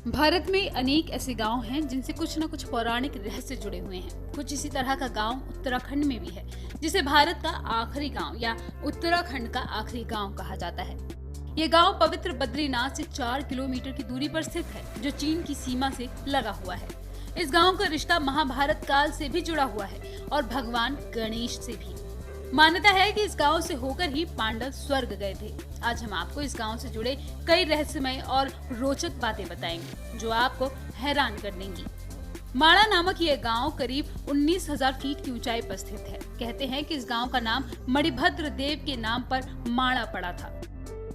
भारत में अनेक ऐसे गांव हैं जिनसे कुछ न कुछ पौराणिक रहस्य जुड़े हुए हैं। कुछ इसी तरह का गांव उत्तराखंड में भी है, जिसे भारत का आखिरी गांव या उत्तराखंड का आखिरी गांव कहा जाता है। ये गांव पवित्र बद्रीनाथ से 4 किलोमीटर की दूरी पर स्थित है, जो चीन की सीमा से लगा हुआ है। इस गांव का रिश्ता महाभारत काल से भी जुड़ा हुआ है और भगवान गणेश से भी। मान्यता है कि इस गांव से होकर ही पांडव स्वर्ग गए थे। आज हम आपको इस गांव से जुड़े कई रहस्यमय और रोचक बातें बताएंगे, जो आपको हैरान कर देंगी। माणा नामक यह गांव करीब 19,000 फीट की ऊंचाई पर स्थित है। कहते हैं कि इस गांव का नाम मणिभद्र देव के नाम पर माणा पड़ा था।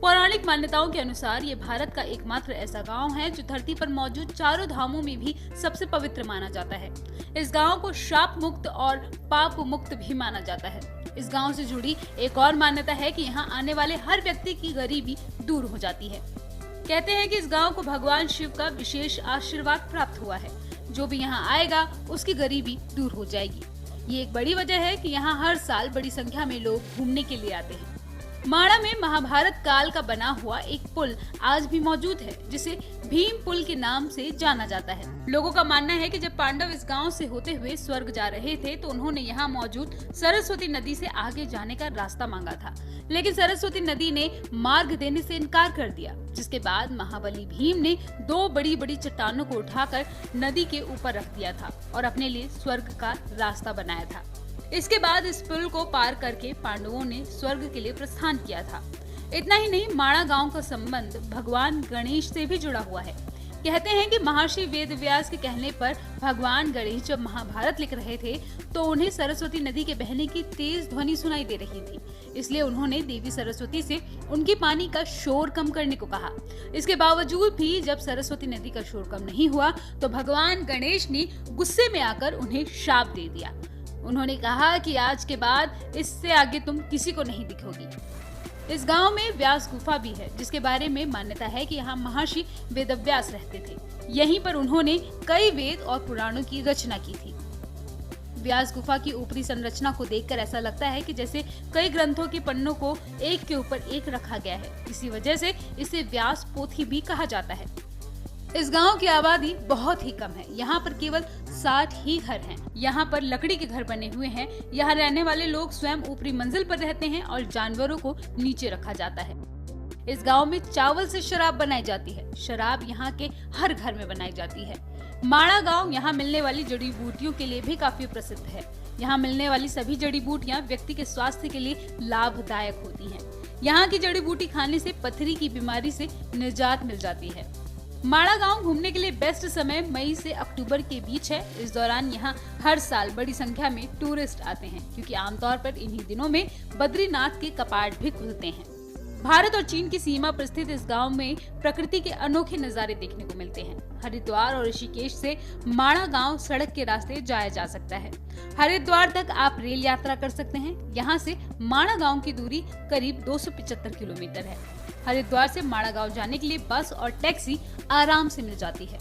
पौराणिक मान्यताओं के अनुसार ये भारत का एकमात्र ऐसा गांव है जो धरती पर मौजूद चारों धामों में भी सबसे पवित्र माना जाता है। इस गांव को शाप मुक्त और पाप मुक्त भी माना जाता है। इस गांव से जुड़ी एक और मान्यता है कि यहाँ आने वाले हर व्यक्ति की गरीबी दूर हो जाती है। कहते हैं कि इस गांव को भगवान शिव का विशेष आशीर्वाद प्राप्त हुआ है। जो भी यहाँ आएगा उसकी गरीबी दूर हो जाएगी। ये एक बड़ी वजह है कि यहाँ हर साल बड़ी संख्या में लोग घूमने के लिए आते हैं। माणा में महाभारत काल का बना हुआ एक पुल आज भी मौजूद है, जिसे भीम पुल के नाम से जाना जाता है। लोगों का मानना है कि जब पांडव इस गांव से होते हुए स्वर्ग जा रहे थे तो उन्होंने यहाँ मौजूद सरस्वती नदी से आगे जाने का रास्ता मांगा था, लेकिन सरस्वती नदी ने मार्ग देने से इनकार कर दिया। जिसके बाद महाबली भीम ने 2 बड़ी बड़ी चट्टानों को उठाकर नदी के ऊपर रख दिया था और अपने लिए स्वर्ग का रास्ता बनाया था। इसके बाद इस पुल को पार करके पांडवों ने स्वर्ग के लिए प्रस्थान किया था। इतना ही नहीं, माणा गांव का संबंध भगवान गणेश से भी जुड़ा हुआ है। कहते हैं कि महर्षि वेदव्यास के कहने पर भगवान गणेश जब महाभारत लिख रहे थे तो उन्हें सरस्वती नदी के बहने की तेज ध्वनि सुनाई दे रही थी। इसलिए उन्होंने देवी सरस्वती से उनके पानी का शोर कम करने को कहा। इसके बावजूद भी जब सरस्वती नदी का शोर कम नहीं हुआ तो भगवान गणेश ने गुस्से में आकर उन्हें शाप दे दिया। उन्होंने कहा कि आज के बाद इससे आगे तुम किसी को नहीं दिखोगी। इस गांव में व्यास गुफा भी है, जिसके बारे में मान्यता है कि यहाँ महर्षि वेदव्यास रहते थे। यहीं पर उन्होंने कई वेद और पुराणों की रचना की थी। व्यास गुफा की ऊपरी संरचना को देखकर ऐसा लगता है कि जैसे कई ग्रंथों के पन्नों को एक के ऊपर एक रखा गया है। इसी वजह से इसे व्यास पोथी भी कहा जाता है। इस गांव की आबादी बहुत ही कम है। यहाँ पर केवल 60 ही घर हैं। यहाँ पर लकड़ी के घर बने हुए हैं। यहाँ रहने वाले लोग स्वयं ऊपरी मंजिल पर रहते हैं और जानवरों को नीचे रखा जाता है। इस गांव में चावल से शराब बनाई जाती है। शराब यहाँ के हर घर में बनाई जाती है। माणा गांव यहाँ मिलने वाली जड़ी बूटियों के लिए भी काफी प्रसिद्ध है। यहाँ मिलने वाली सभी जड़ी बूटियाँ व्यक्ति के स्वास्थ्य के लिए लाभदायक होती हैं। यहाँ की जड़ी बूटी खाने से पथरी की बीमारी से निजात मिल जाती है। माणा गांव घूमने के लिए बेस्ट समय मई से अक्टूबर के बीच है। इस दौरान यहाँ हर साल बड़ी संख्या में टूरिस्ट आते हैं, क्योंकि आमतौर पर इन्हीं दिनों में बद्रीनाथ के कपाट भी खुलते हैं। भारत और चीन की सीमा पर स्थित इस गांव में प्रकृति के अनोखे नजारे देखने को मिलते हैं। हरिद्वार और ऋषिकेश से माणा गांव सड़क के रास्ते जाया जा सकता है। हरिद्वार तक आप रेल यात्रा कर सकते हैं। यहाँ से माणा गांव की दूरी करीब 275 किलोमीटर है। हरिद्वार से माणा गांव जाने के लिए बस और टैक्सी आराम से मिल जाती है।